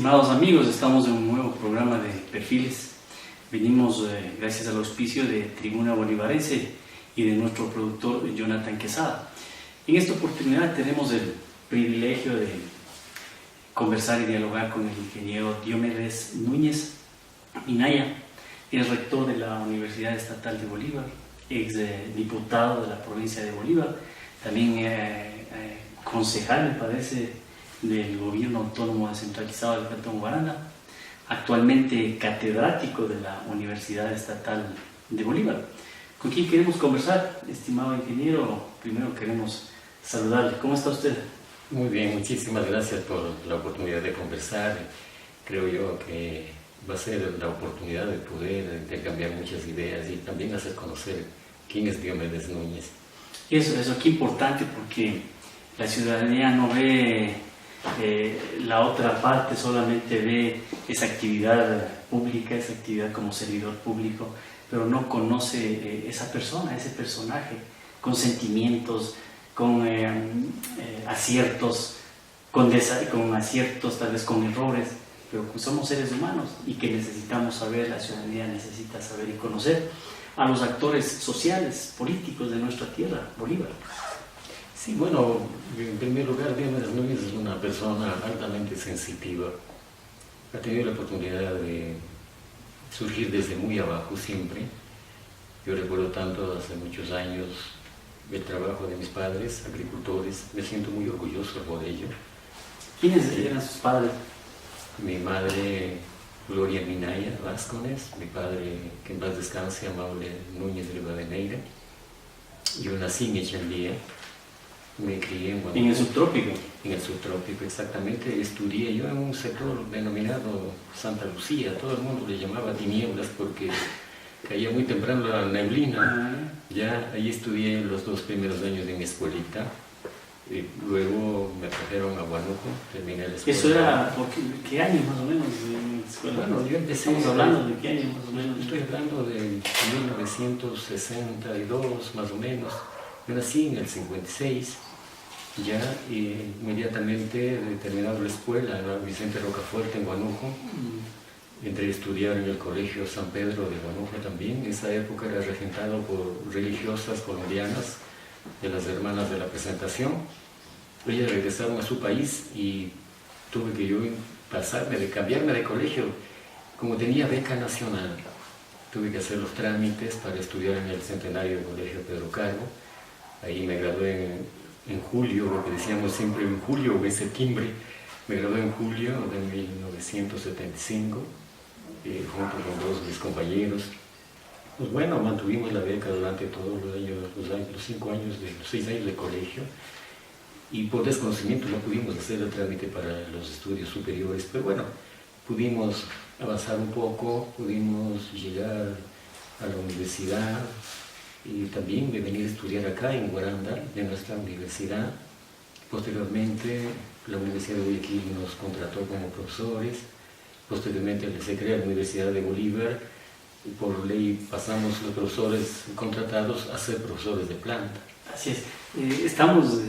Estimados amigos, estamos en un nuevo programa de Perfiles. Venimos gracias al auspicio de Tribuna Bolivarense y de nuestro productor Jonathan Quesada. En esta oportunidad tenemos el privilegio de conversar y dialogar con el ingeniero Diomedes Núñez Minaya, es rector de la Universidad Estatal de Bolívar, ex diputado de la provincia de Bolívar, también concejal, me parece, del gobierno autónomo descentralizado del Cantón Guaranda, actualmente catedrático de la Universidad Estatal de Bolívar. ¿Con quién queremos conversar, estimado ingeniero? Primero queremos saludarle. ¿Cómo está usted? Muy bien, muchísimas gracias por la oportunidad de conversar. Creo yo que va a ser la oportunidad de poder intercambiar muchas ideas y también hacer conocer quién es Diomedes Núñez. Eso qué importante, porque la ciudadanía no ve la otra parte, solamente ve esa actividad pública, esa actividad como servidor público, pero no conoce esa persona, ese personaje, con sentimientos, con aciertos, con aciertos, tal vez con errores, pero somos seres humanos y que necesitamos saber, la ciudadanía necesita saber y conocer a los actores sociales, políticos de nuestra tierra, Bolívar. Sí, bueno, en primer lugar, Diomedes Núñez es una persona altamente sensitiva. Ha tenido la oportunidad de surgir desde muy abajo siempre. Yo recuerdo tanto hace muchos años el trabajo de mis padres, agricultores. Me siento muy orgulloso por ello. ¿Quiénes eran sus padres? Mi madre, Gloria Minaya Vázquez, mi padre, que en paz descanse, Amable Núñez Rivadeneira. Yo nací en Echandía. Me crié en el subtrópico. En el subtrópico, exactamente. Estudié yo en un sector denominado Santa Lucía. Todo el mundo le llamaba tinieblas porque caía muy temprano la neblina. Ya ahí estudié los 2 primeros años de mi escuelita. Y luego me trajeron a Huánuco, terminé la escuela. ¿Eso era por qué año más o menos en la escuela? Bueno, yo empecé... ¿Estamos hablando de qué año más o menos? Estoy hablando de 1962 más o menos. Yo nací en el 56. Ya inmediatamente terminado la escuela, en Vicente Rocafuerte en Huánuco, entré a estudiar en el Colegio San Pedro de Huánuco también. En esa época era regentado por religiosas colombianas de las Hermanas de la Presentación. Ellas regresaron a su país y tuve que yo cambiarme de colegio. Como tenía beca nacional, tuve que hacer los trámites para estudiar en el centenario del Colegio Pedro Carbo. Ahí me gradué en julio, lo que decíamos siempre en julio o en septiembre. Me gradué en julio de 1975, junto con 2 de mis compañeros. Pues bueno, mantuvimos la beca durante todos los 6 años de colegio, y por desconocimiento no pudimos hacer el trámite para los estudios superiores, pero bueno, pudimos avanzar un poco, pudimos llegar a la universidad, y también de venir a estudiar acá en Guaranda, de nuestra universidad. Posteriormente, la Universidad de Guayaquil nos contrató como profesores. Posteriormente se crea la Universidad de Bolívar, y por ley pasamos los profesores contratados a ser profesores de planta. Así es. Estamos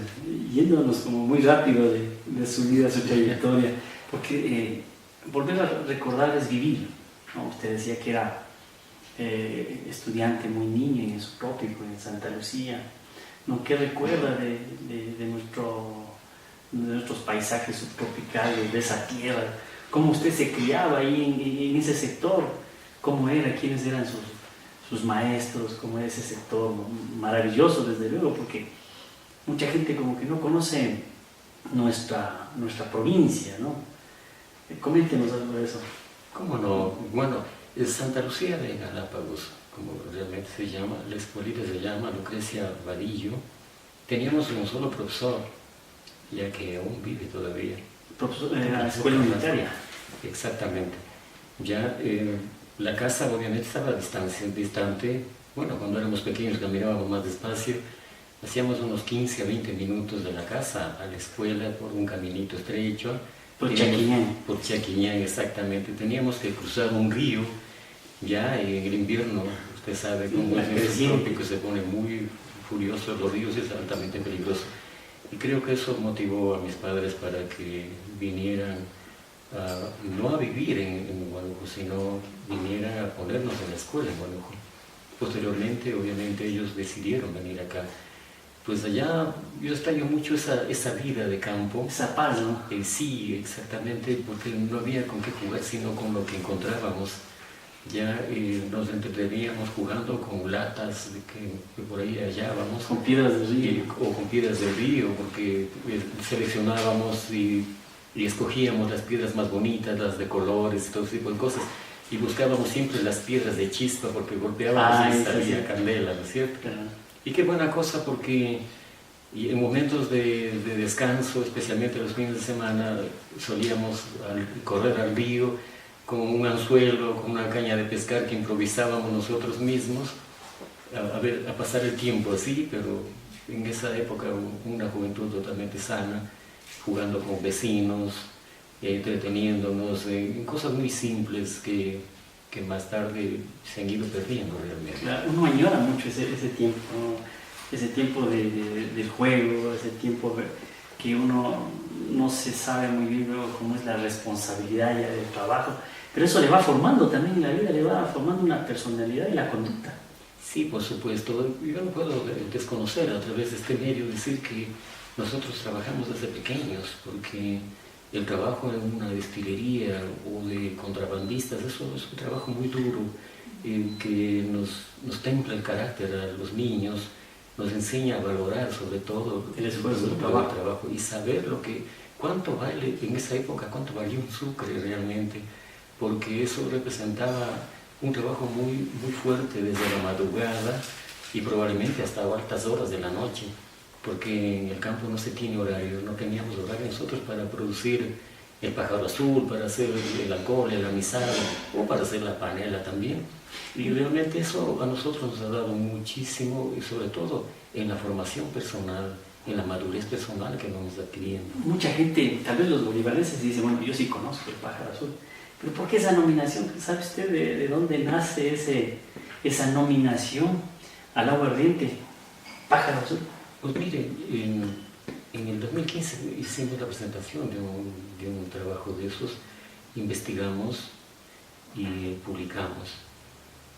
yéndonos como muy rápido de su vida, su trayectoria, porque volver a recordar es vivir, ¿no? Usted decía que era estudiante muy niño en el subtrópico, en Santa Lucía, ¿no? ¿Qué recuerda de nuestros paisajes subtropicales, de esa tierra? ¿Cómo usted se criaba ahí en ese sector? ¿Cómo era? ¿Quiénes eran sus maestros? ¿Cómo era ese sector? Maravilloso, desde luego, porque mucha gente como que no conoce nuestra provincia, ¿no? Coméntenos algo de eso. ¿Cómo no? Bueno, es Santa Lucía de Galápagos, como realmente se llama. La escuelita se llama Lucrecia Vadillo. Teníamos un solo profesor, ya que aún vive todavía. Profesor de la escuela militaria. Exactamente. Ya la casa obviamente estaba distante. Bueno, cuando éramos pequeños caminábamos más despacio. Hacíamos unos 15 a 20 minutos de la casa a la escuela por un caminito estrecho. Por Chaquiñán. Por Chaquiñán, exactamente. Teníamos que cruzar un río. Ya en el invierno, usted sabe cómo es el trópico, se pone muy furioso, los ríos, es altamente peligroso. Y creo que eso motivó a mis padres para que vinieran no a vivir en Huánuco, sino vinieran a ponernos en la escuela en Huánuco. Posteriormente, obviamente, ellos decidieron venir acá. Pues allá yo extraño mucho esa vida de campo. Esa paz, ¿no? Sí, exactamente, porque no había con qué jugar, sino con lo que encontrábamos. Ya nos entreteníamos jugando con latas que por ahí hallábamos. Con piedras del río. O con piedras del río, porque seleccionábamos y escogíamos las piedras más bonitas, las de colores y todo ese tipo de cosas. Y buscábamos siempre las piedras de chispa, porque golpeábamos y salía candela, ¿no es cierto? Claro. Y qué buena cosa, porque en momentos de descanso, especialmente los fines de semana, solíamos correr al río con un anzuelo, con una caña de pescar que improvisábamos nosotros mismos, a pasar el tiempo así, pero en esa época una juventud totalmente sana, jugando con vecinos, entreteniéndonos en cosas muy simples que más tarde se han ido perdiendo realmente. Claro, uno añora mucho ese tiempo, ¿no? Ese tiempo del juego, ese tiempo que uno no se sabe muy bien luego cómo es la responsabilidad ya del trabajo, pero eso le va formando también en la vida, le va formando una personalidad y la conducta. Sí, por supuesto. Yo no puedo desconocer a través de este medio decir que nosotros trabajamos desde pequeños, porque el trabajo en una destilería o de contrabandistas, eso es un trabajo muy duro, que nos templa el carácter a los niños, nos enseña a valorar sobre todo el esfuerzo del trabajo y saber cuánto vale en esa época, cuánto valía un sucre realmente, porque eso representaba un trabajo muy, muy fuerte desde la madrugada y probablemente hasta altas horas de la noche, porque en el campo no se tiene horario, no teníamos horario nosotros para producir el pájaro azul, para hacer el alcohol, el anisado o para hacer la panela también. Y realmente eso a nosotros nos ha dado muchísimo, y sobre todo en la formación personal, en la madurez personal que vamos adquiriendo. Mucha gente, tal vez los bolivarenses, dicen, bueno, yo sí conozco el pájaro azul, pero ¿por qué esa nominación? ¿Sabe usted de dónde nace esa nominación al agua ardiente, pájaro azul? Pues mire, en el 2015 hicimos la presentación de un trabajo de esos, investigamos y publicamos.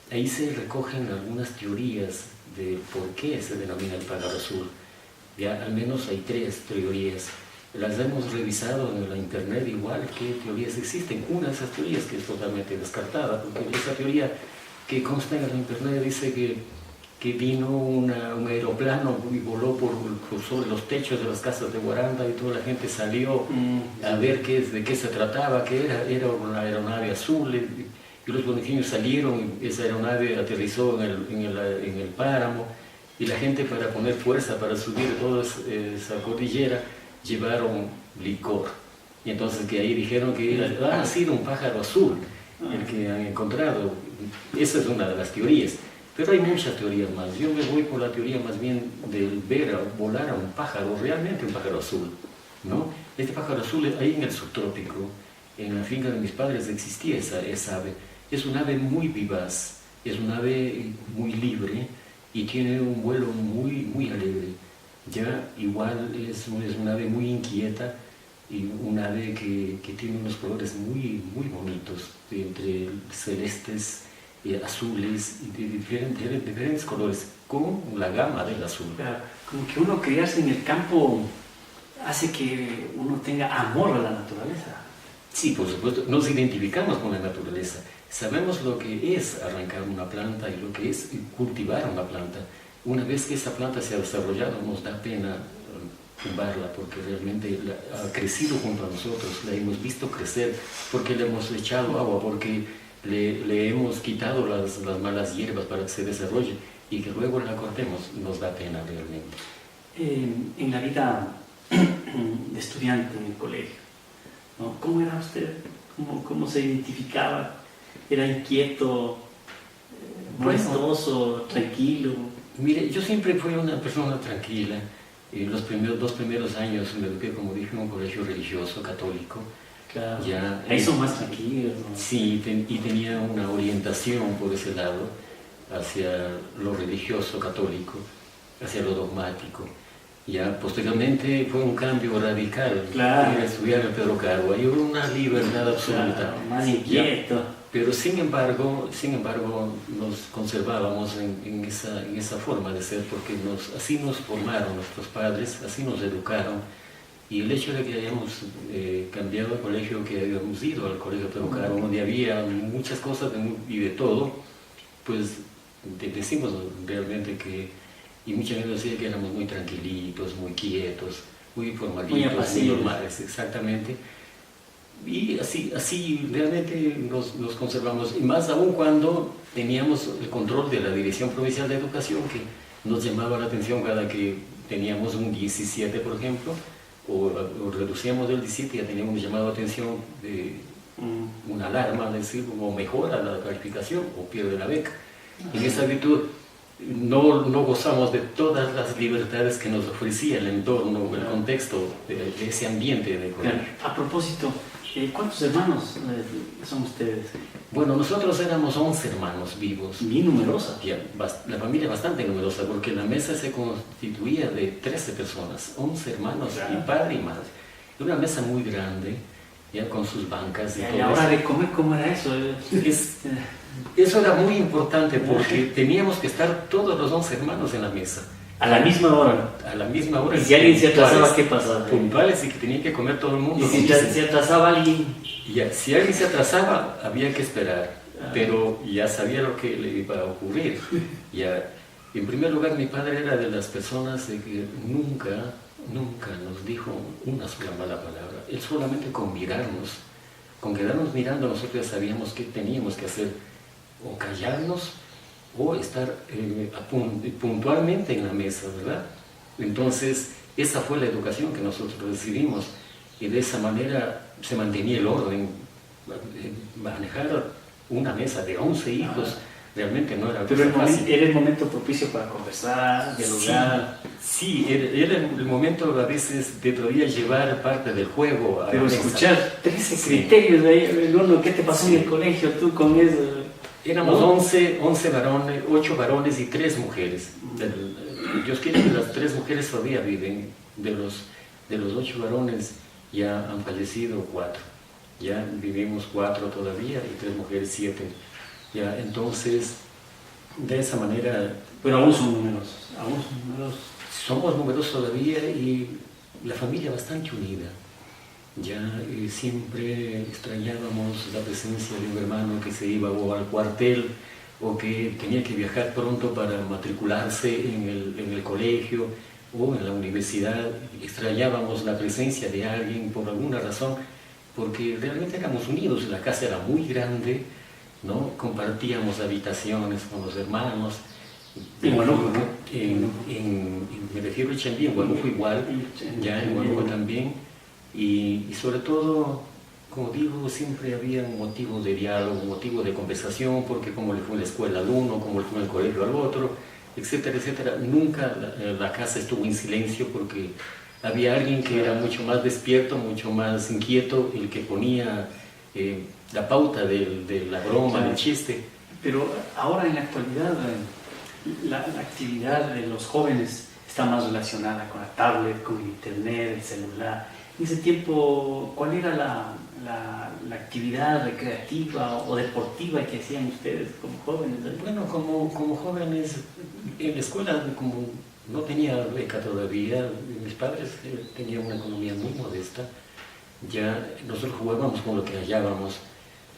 Ahí se recogen algunas teorías de por qué se denomina el pájaro azul. Ya al menos hay 3 teorías. Las hemos revisado en la internet igual qué teorías existen. Una de esas teorías que es totalmente descartada, porque esa teoría que consta en la internet dice que vino un aeroplano y voló por sobre los techos de las casas de Guaranda y toda la gente salió a ver de qué se trataba, qué era una aeronave azul. Y los bonifiños salieron y esa aeronave aterrizó en el páramo y la gente, para poner fuerza para subir toda esa cordillera, llevaron licor. Y entonces que ahí dijeron que ha sido un pájaro azul el que han encontrado. Esa es una de las teorías. Pero hay muchas teorías más. Yo me voy por la teoría más bien del volar a un pájaro, realmente un pájaro azul, ¿no? Este pájaro azul, ahí en el subtrópico, en la finca de mis padres existía esa ave. Es un ave muy vivaz, es un ave muy libre y tiene un vuelo muy, muy alegre. Ya igual es un ave muy inquieta y un ave que tiene unos colores muy, muy bonitos, entre celestes, azules y de diferentes colores, con la gama del azul. Claro, como que uno criarse en el campo hace que uno tenga amor a la naturaleza. Sí, por supuesto, nos identificamos con la naturaleza, sabemos lo que es arrancar una planta y lo que es cultivar una planta. Una vez que esa planta se ha desarrollado, nos da pena tumbarla, porque realmente ha crecido junto a nosotros, la hemos visto crecer, porque le hemos echado agua, porque le hemos quitado las malas hierbas para que se desarrolle, y que luego la cortemos, nos da pena realmente. En la vida de estudiante en el colegio, ¿no? ¿Cómo era usted? ¿Cómo se identificaba? ¿Era inquieto, molestoso, tranquilo? Mire, yo siempre fui una persona tranquila. Los 2 primeros años me eduqué, como dije, en un colegio religioso, católico. Claro. Ya, ahí son más tranquilos, ¿no? Sí, y tenía una orientación por ese lado, hacia lo religioso católico, hacia lo dogmático. Ya posteriormente fue un cambio radical. Claro. Ir a estudiar en Pedro Carbo. Hay una libertad absoluta. Claro, más inquieto. Pero sin embargo, nos conservábamos en esa forma de ser, porque así nos formaron nuestros padres, así nos educaron. Y el hecho de que hayamos cambiado de colegio, que hayamos ido al colegio Pedro Carbo, donde había muchas cosas y de todo, pues decimos realmente que, y mucha gente decía que éramos muy tranquilitos, muy quietos, muy formalitos, muy normales, exactamente. Y así realmente nos conservamos, y más aún cuando teníamos el control de la Dirección Provincial de Educación, que nos llamaba la atención cada que teníamos un 17, por ejemplo, o reducíamos del 17, ya teníamos llamado la atención de una alarma, decir, como mejora la calificación o pierde la beca. En esa virtud no gozamos de todas las libertades que nos ofrecía el entorno, el contexto de ese ambiente de colegio. A propósito, ¿cuántos hermanos son ustedes? Bueno, nosotros éramos 11 hermanos vivos. Bien numerosa. La familia bastante numerosa, porque la mesa se constituía de 13 personas, 11 hermanos, claro. Y padre y madre. Era una mesa muy grande, ya con sus bancas y todo. Y ahora de comer, ¿cómo era eso? Eso era muy importante, porque teníamos que estar todos los 11 hermanos en la mesa. A la misma hora. A la misma hora. Y si alguien se atrasaba, ¿qué pasaba? Puntuales, y que tenía que comer todo el mundo. Y si se atrasaba alguien. Si alguien se atrasaba, había que esperar, pero ya sabía lo que le iba a ocurrir. En primer lugar, mi padre era de las personas de que nunca nos dijo una sola mala palabra. Él solamente con quedarnos mirando, nosotros ya sabíamos qué teníamos que hacer, o callarnos, o estar puntualmente en la mesa, ¿verdad? Entonces, esa fue la educación que nosotros recibimos, y de esa manera se mantenía el orden. Manejar una mesa de 11 hijos realmente no era fácil. Era el momento propicio para conversar, dialogar. Sí, era el momento a veces de todavía llevar parte del juego a pero la mesa. Escuchar 13 criterios de ahí, ¿qué te pasó en el colegio? Tú con eso. Éramos 11 varones, 8 varones y 3 mujeres. Dios quiere que las 3 mujeres todavía viven. De los 8 varones ya han fallecido 4. Ya vivimos 4 todavía, y 3 mujeres 7. Ya, entonces, de esa manera... Pero aún son numerosos. Somos numerosos todavía, y la familia bastante unida. Ya siempre extrañábamos la presencia de un hermano que se iba o al cuartel, o que tenía que viajar pronto para matricularse en el colegio o en la universidad. Extrañábamos la presencia de alguien por alguna razón, porque realmente éramos unidos. La casa era muy grande, ¿no? Compartíamos habitaciones con los hermanos. En Huánuco, ¿no? Me refiero a Chambí, en Huánuco igual, ya en Huánuco también. Y sobre todo, como digo, siempre había un motivo de diálogo, un motivo de conversación, porque como le fue en la escuela al uno, como le fue en el colegio al otro, etcétera, etcétera. Nunca la casa estuvo en silencio, porque había alguien que era mucho más despierto, mucho más inquieto, el que ponía la pauta de la broma, del chiste. Pero ahora en la actualidad, la actividad de los jóvenes está más relacionada con la tablet, con el internet, el celular. En ese tiempo, ¿cuál era la actividad recreativa o deportiva que hacían ustedes como jóvenes? Bueno, como jóvenes, en la escuela, como no tenía beca todavía, mis padres tenían una economía muy modesta, ya nosotros jugábamos con lo que hallábamos,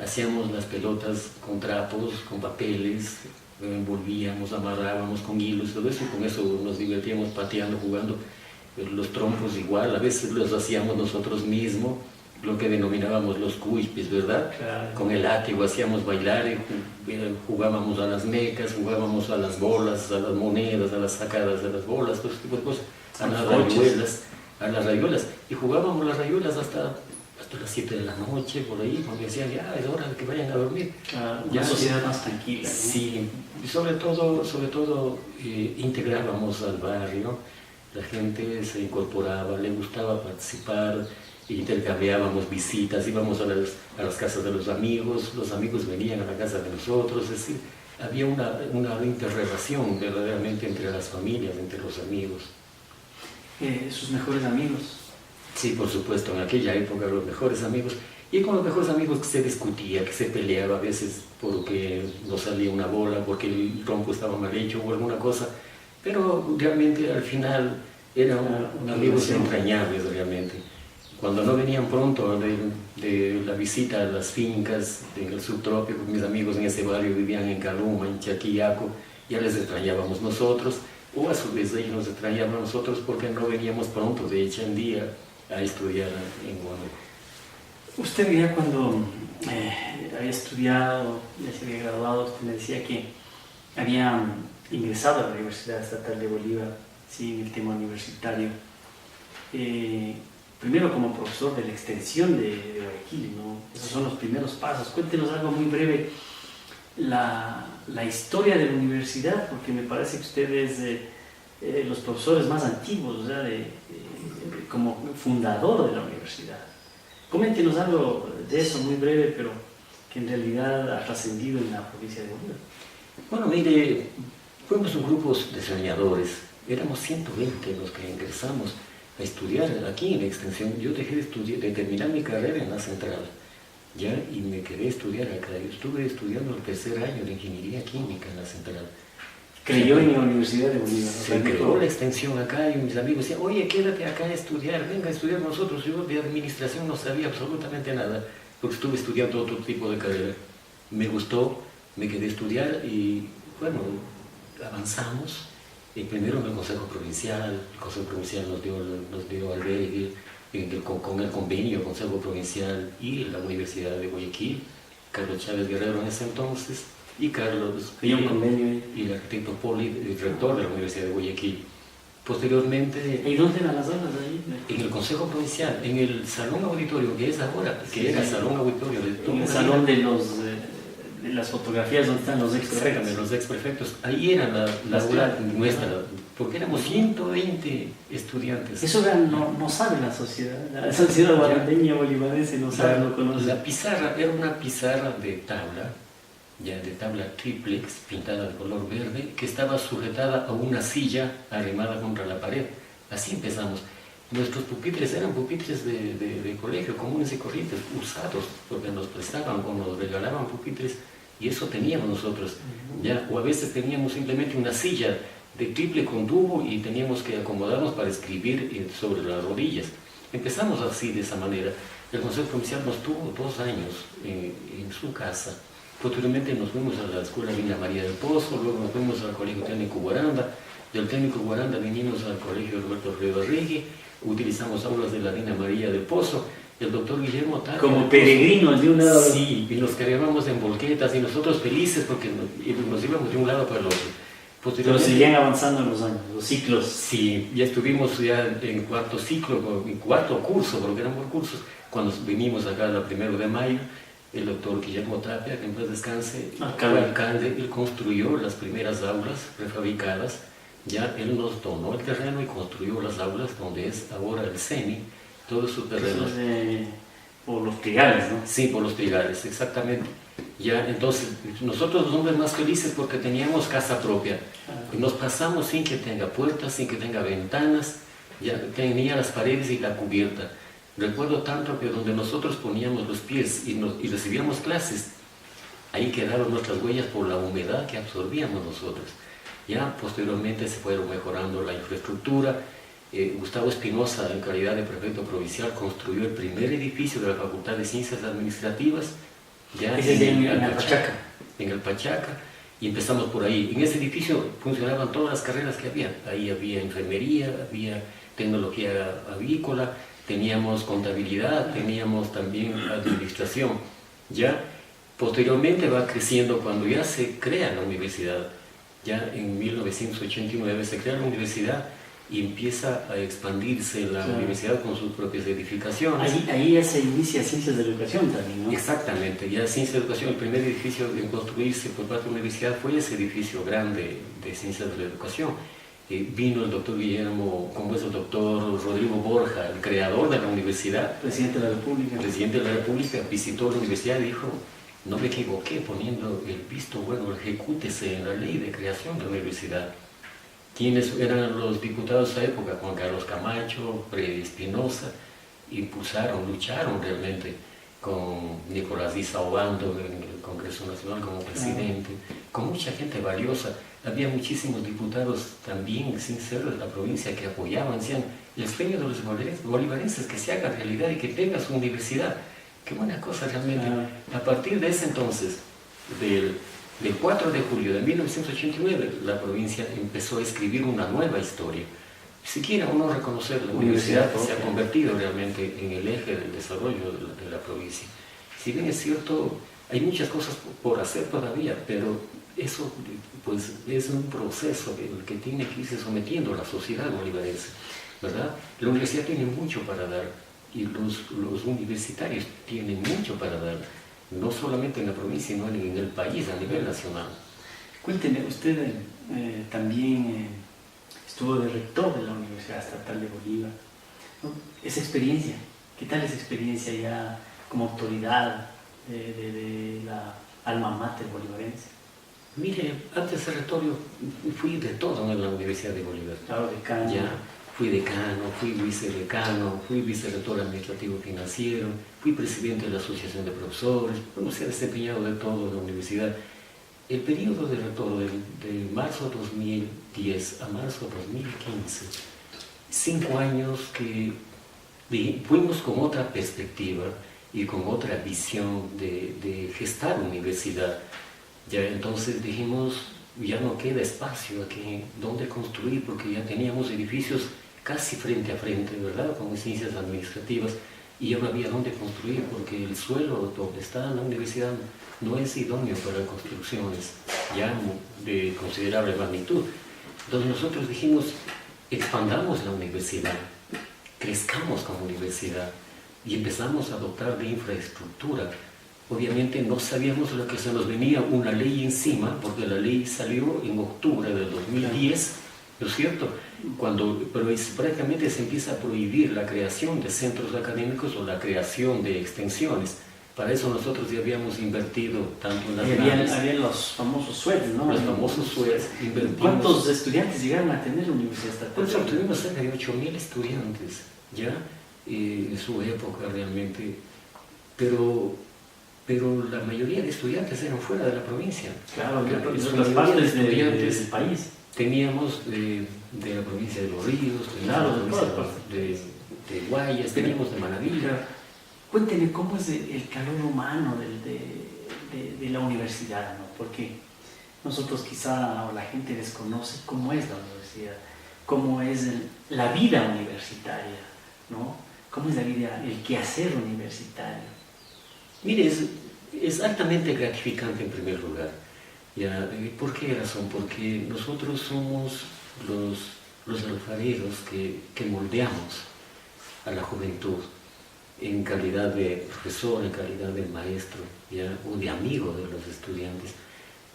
hacíamos las pelotas con trapos, con papeles, envolvíamos, amarrábamos con hilos, todo eso, y con eso nos divertíamos pateando, jugando. Los trompos igual, a veces los hacíamos nosotros mismos, lo que denominábamos los cuispis, ¿verdad? Claro. Con el látigo hacíamos bailar, jugábamos a las mecas, jugábamos a las bolas, a las monedas, a las sacadas de las bolas, todo ese tipo de cosas, a las rayuelas, y jugábamos las rayuelas hasta las 7 de la noche, por ahí, porque decían, ya es hora de que vayan a dormir. Una sociedad más tranquila, ¿no? Sí, y sobre todo integrábamos al barrio. La gente se incorporaba, le gustaba participar, intercambiábamos visitas, íbamos a las casas de los amigos venían a la casa de nosotros, es decir, había una interrelación verdaderamente entre las familias, entre los amigos. sus mejores amigos. Sí, por supuesto, en aquella época los mejores amigos, y con los mejores amigos que se discutía, que se peleaba a veces porque no salía una bola, porque el tronco estaba mal hecho o alguna cosa, pero realmente al final eran amigos entrañables realmente. Cuando no venían pronto de la visita a las fincas en el subtrópico, mis amigos en ese barrio vivían en Caluma, en Chaquillaco, ya les extrañábamos nosotros, o a su vez ellos nos extrañaban a nosotros porque no veníamos pronto de Echandía a estudiar en Guanajuato. Usted ya cuando había estudiado, ya se había graduado, usted me decía que había ingresado a la Universidad Estatal de Bolívar, sí, en el tema universitario. Primero como profesor de la extensión de Guayaquil, ¿no? Esos son los primeros pasos. Cuéntenos algo muy breve, la historia de la universidad, porque me parece que usted es de los profesores más antiguos, ¿ya? Como fundador de la universidad. Coméntenos algo de eso muy breve, pero que en realidad ha trascendido en la provincia de Bolívar. Bueno, mire, fuimos un grupo de soñadores, éramos 120 los que ingresamos a estudiar aquí en la extensión. Yo dejé de terminar mi carrera en la central, ya, y me quedé a estudiar acá. Yo estuve estudiando el tercer año de ingeniería química en la central. Creyó en la Universidad de Bolívar. Se creó la extensión acá y mis amigos decían, oye, quédate acá a estudiar, venga a estudiar nosotros. Yo de administración no sabía absolutamente nada, porque estuve estudiando otro tipo de carrera. Me gustó, me quedé a estudiar y, bueno, avanzamos. Primero en el Consejo Provincial, el Consejo Provincial nos dio albergue con el convenio Consejo Provincial y la Universidad de Guayaquil, Carlos Chávez Guerrero en ese entonces, y Carlos y un convenio y el arquitecto Poli, el rector de la Universidad de Guayaquil. Posteriormente... ¿Y dónde eran las aulas ahí? En el Consejo Provincial, en el Salón Auditorio, que es ahora, que era Salón Auditorio. En el salón de las fotografías donde están los exprefectos. Los exprefectos. Ahí era la aula nuestra, porque éramos 120 estudiantes. Eso no sabe la sociedad guaraneña bolivarense no sabe, no conoce. La pizarra era una pizarra de tabla, ya de tabla triplex, pintada de color verde, que estaba sujetada a una silla arrimada contra la pared. Así empezamos. Nuestros pupitres eran pupitres de colegio, comunes y corrientes, usados, porque nos prestaban o nos regalaban pupitres, y eso teníamos nosotros, ¿ya? O a veces teníamos simplemente una silla de triple con tubo y teníamos que acomodarnos para escribir sobre las rodillas. Empezamos así, de esa manera. El Consejo Provincial nos tuvo 2 años en su casa. Posteriormente nos fuimos a la Escuela Villa María del Pozo, luego nos fuimos al Colegio Técnico Guaranda. Del Técnico Guaranda vinimos al Colegio Roberto Rivadregui, utilizamos aulas de la Reina María del Pozo. El doctor Guillermo Tapia, como peregrinos de un lado. Sí, y nos cargábamos en volquetas y nosotros felices porque nos íbamos de un lado para el otro. Pero seguían avanzando en los años, los ciclos. Sí, ya estuvimos ya en cuarto ciclo, en cuarto curso, porque eran por cursos. Cuando vinimos acá el 1 de mayo, el doctor Guillermo Tapia, que en paz descanse, fue alcalde, él construyó las primeras aulas prefabricadas. Ya él nos donó el terreno y construyó las aulas donde es ahora el CENI. Todos sus terrenos. Por los trigales, ¿no? Sí, por los trigales, exactamente. Ya, entonces, nosotros los hombres más felices porque teníamos casa propia. Y nos pasamos sin que tenga puertas, sin que tenga ventanas, ya tenía las paredes y la cubierta. Recuerdo tanto que donde nosotros poníamos los pies y recibíamos clases, ahí quedaron nuestras huellas por la humedad que absorbíamos nosotros. Ya posteriormente se fueron mejorando la infraestructura. Gustavo Espinosa, en calidad de prefecto provincial, construyó el primer edificio de la Facultad de Ciencias Administrativas, ya en el Pachaca. En el Pachaca, y empezamos por ahí. En ese edificio funcionaban todas las carreras que había. Ahí había enfermería, había tecnología avícola, teníamos contabilidad, teníamos también administración. Ya posteriormente va creciendo cuando ya se crea la universidad. Ya en 1989 se crea la universidad y empieza a expandirse la universidad con sus propias edificaciones. Ahí ya se inicia Ciencias de Educación también, ¿no? Exactamente, ya Ciencias de Educación, el primer edificio en construirse por parte de la universidad fue ese edificio grande de Ciencias de la Educación. Vino el doctor Guillermo, como es el doctor Rodrigo Borja, el creador de la universidad. Presidente de la República. Presidente de la República, visitó la universidad y dijo, no me equivoqué poniendo el visto bueno, ejecútese en la ley de creación de la universidad. quienes eran los diputados de esa época, Juan Carlos Camacho, Freddy Espinosa, impulsaron, lucharon realmente con Nicolás Díaz Obando en el Congreso Nacional como presidente, con mucha gente valiosa. Había muchísimos diputados también, sin ser de la provincia, que apoyaban, decían, el sueño de los bolivarenses que se haga realidad y que tenga su universidad. Qué buena cosa realmente. A partir de ese entonces, del 4 de julio de 1989, la provincia empezó a escribir una nueva historia. Si quiera uno reconocer, la universidad se ha convertido realmente en el eje del desarrollo de la provincia. Si bien es cierto, hay muchas cosas por hacer todavía, pero eso pues, es un proceso que tiene que irse sometiendo a la sociedad bolivarense, ¿verdad? La universidad tiene mucho para dar y los universitarios tienen mucho para dar, no solamente en la provincia, sino en el país, a nivel nacional. Cuénteme, usted también estuvo de rector de la Universidad Estatal de Bolívar, ¿no? Esa experiencia, ¿qué tal esa experiencia ya como autoridad de la alma mater bolivarense? Mire, antes de rector yo fui de todo en la Universidad de Bolívar. Claro, decano. Ya, fui decano, fui vicedecano, fui vicerrector administrativo financiero, fui presidente de la Asociación de Profesores, bueno, se ha desempeñado de todo en la universidad. El periodo de rector de marzo 2010 a marzo 2015, 5 años que fuimos con otra perspectiva y con otra visión de gestar universidad. Ya entonces dijimos, ya no queda espacio aquí donde construir porque ya teníamos edificios casi frente a frente, ¿verdad? Con ciencias administrativas, y ya no había dónde construir porque el suelo donde está la universidad no es idóneo para construcciones ya de considerable magnitud. Entonces nosotros dijimos, expandamos la universidad, crezcamos como universidad y empezamos a dotar de infraestructura. Obviamente no sabíamos lo que se nos venía una ley encima, porque la ley salió en octubre del 2010, ¿no es cierto? Pero prácticamente se empieza a prohibir la creación de centros académicos o la creación de extensiones. Para eso nosotros ya habíamos invertido tanto en las habían los famosos sueldos, ¿no? Los famosos sueldos. ¿Cuántos estudiantes llegaron a tener la Universidad Estatal? Pues tuvimos cerca de 8.000 estudiantes, ¿ya? En su época realmente. Pero la mayoría de estudiantes eran fuera de la provincia. Claro, de otras partes del país. Teníamos de la provincia de Los Ríos, claro, de Guayas, teníamos de Manaví. Cuénteme cómo es el calor humano de la universidad, ¿no? Porque nosotros quizá, o la gente desconoce cómo es la universidad, cómo es la vida universitaria, ¿no? Cómo es la vida, el quehacer universitario. Mire, es altamente gratificante en primer lugar. ¿Ya? ¿Por qué razón? Porque nosotros somos los alfareros que moldeamos a la juventud en calidad de profesor, en calidad de maestro, ¿ya? O de amigo de los estudiantes.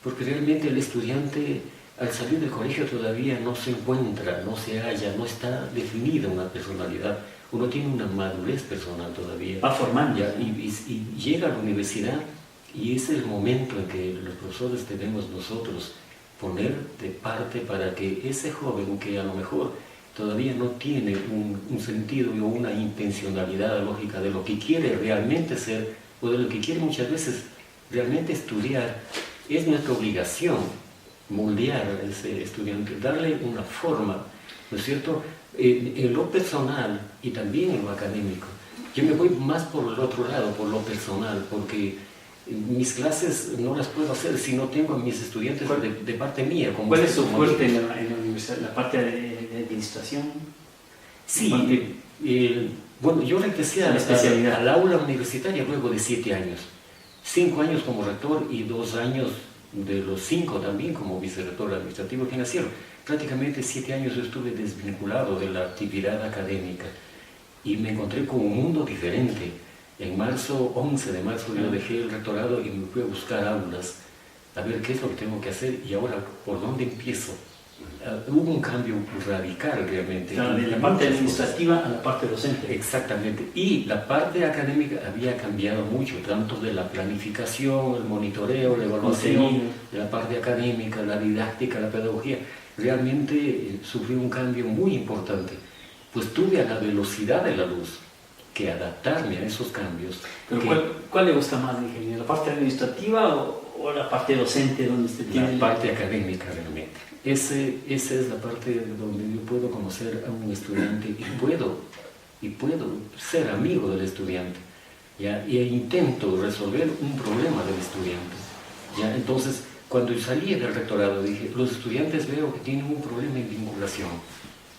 Porque realmente el estudiante al salir del colegio todavía no se encuentra, no se halla, no está definida una personalidad. Uno tiene una madurez personal todavía. Va formando. Y llega a la universidad y es el momento en que los profesores debemos nosotros poner de parte para que ese joven que a lo mejor todavía no tiene un sentido o una intencionalidad lógica de lo que quiere realmente ser o de lo que quiere muchas veces realmente estudiar, es nuestra obligación moldear a ese estudiante, darle una forma, ¿no es cierto?, en lo personal y también en lo académico. Yo me voy más por el otro lado, por lo personal, porque mis clases no las puedo hacer si no tengo a mis estudiantes de parte mía. ¿Cuál es su fuerte en la universidad, la parte de administración? Sí, bueno, yo regresé al aula universitaria luego de 7 años. 5 años como rector y 2 años de los 5 también como vicerrector administrativo financiero. Prácticamente 7 años yo estuve desvinculado de la actividad académica y me encontré con un mundo diferente. En marzo, 11 de marzo, yo dejé el rectorado y me fui a buscar aulas, a ver qué es lo que tengo que hacer y ahora por dónde empiezo. Hubo un cambio radical realmente. Claro, de la parte administrativa a la parte docente. Exactamente. Y la parte académica había cambiado mucho, tanto de la planificación, el monitoreo, la evaluación, de la parte académica, la didáctica, la pedagogía. realmente sufrí un cambio muy importante, pues tuve a la velocidad de la luz que adaptarme a esos cambios. Pero ¿cuál le gusta más, ingeniero? ¿La parte administrativa o la parte docente donde usted tiene? La parte académica realmente. Esa es la parte donde yo puedo conocer a un estudiante y puedo ser amigo del estudiante, ¿ya? E intento resolver un problema del estudiante, ¿ya? Entonces, cuando yo salí del rectorado dije, los estudiantes veo que tienen un problema en vinculación,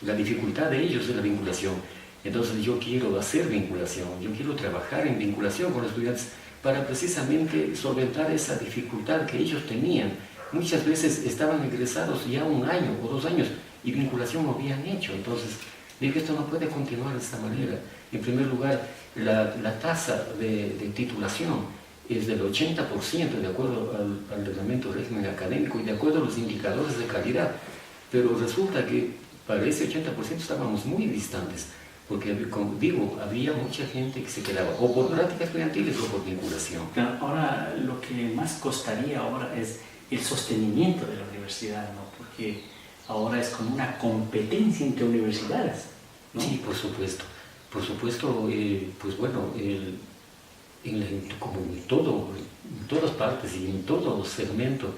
la dificultad de ellos es la vinculación, entonces yo quiero hacer vinculación, yo quiero trabajar en vinculación con los estudiantes para precisamente solventar esa dificultad que ellos tenían. Muchas veces estaban egresados ya 1 año o 2 años y vinculación no habían hecho, entonces dije, esto no puede continuar de esta manera. En primer lugar, la tasa de titulación es del 80% de acuerdo al reglamento de régimen académico y de acuerdo a los indicadores de calidad, pero resulta que para ese 80% estábamos muy distantes, porque, como digo, había mucha gente que se quedaba o por prácticas estudiantiles o por vinculación. Pero ahora lo que más costaría ahora es el sostenimiento de la universidad, ¿no? Porque ahora es como una competencia entre universidades, ¿no? Sí, por supuesto. Por supuesto, pues bueno, como en todas partes y en todo segmento,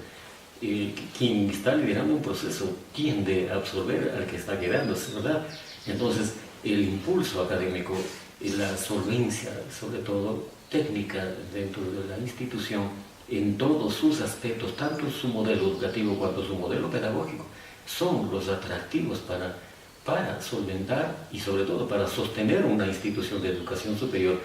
quien está liderando un proceso tiende a absorber al que está quedándose, ¿verdad? Entonces, el impulso académico y la solvencia, sobre todo técnica dentro de la institución, en todos sus aspectos, tanto en su modelo educativo cuanto en su modelo pedagógico, son los atractivos para solventar y sobre todo para sostener una institución de educación superior.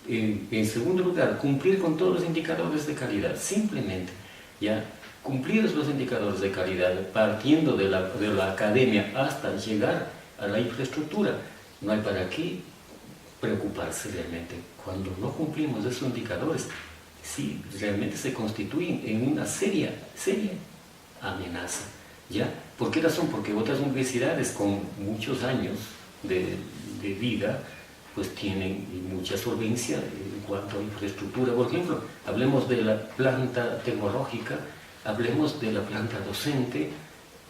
En segundo lugar, cumplir con todos los indicadores de calidad, simplemente, ¿ya? Cumplir los indicadores de calidad partiendo de la academia hasta llegar a la infraestructura. No hay para qué preocuparse realmente. Cuando no cumplimos esos indicadores, sí, realmente se constituyen en una seria amenaza, ¿ya? ¿Por qué razón? Porque otras universidades con muchos años de vida, pues tienen mucha solvencia en cuanto a infraestructura. Por ejemplo, hablemos de la planta tecnológica, hablemos de la planta docente,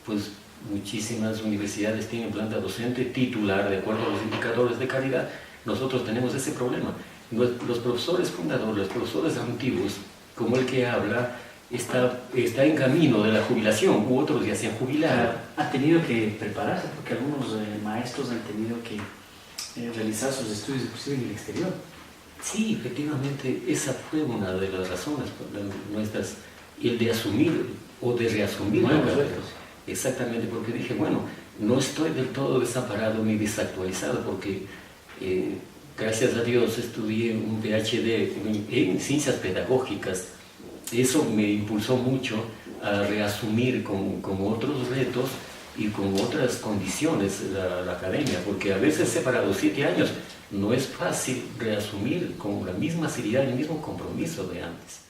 pues muchísimas universidades tienen planta docente titular de acuerdo a los indicadores de calidad. Nosotros tenemos ese problema. Los profesores fundadores, los profesores antiguos, como el que habla, está en camino de la jubilación, u otros ya se han jubilado. Ha tenido que prepararse porque algunos maestros han tenido que realizar sus estudios inclusive en el exterior. Sí, efectivamente, esa fue una de las razones nuestras, el de asumir o de reasumir la carrera. Exactamente, porque dije, bueno, no estoy del todo desamparado ni desactualizado, porque gracias a Dios estudié un PhD en ciencias pedagógicas. Eso me impulsó mucho a reasumir con otros retos y con otras condiciones la academia, porque a veces separado 7 años no es fácil reasumir con la misma seriedad y el mismo compromiso de antes.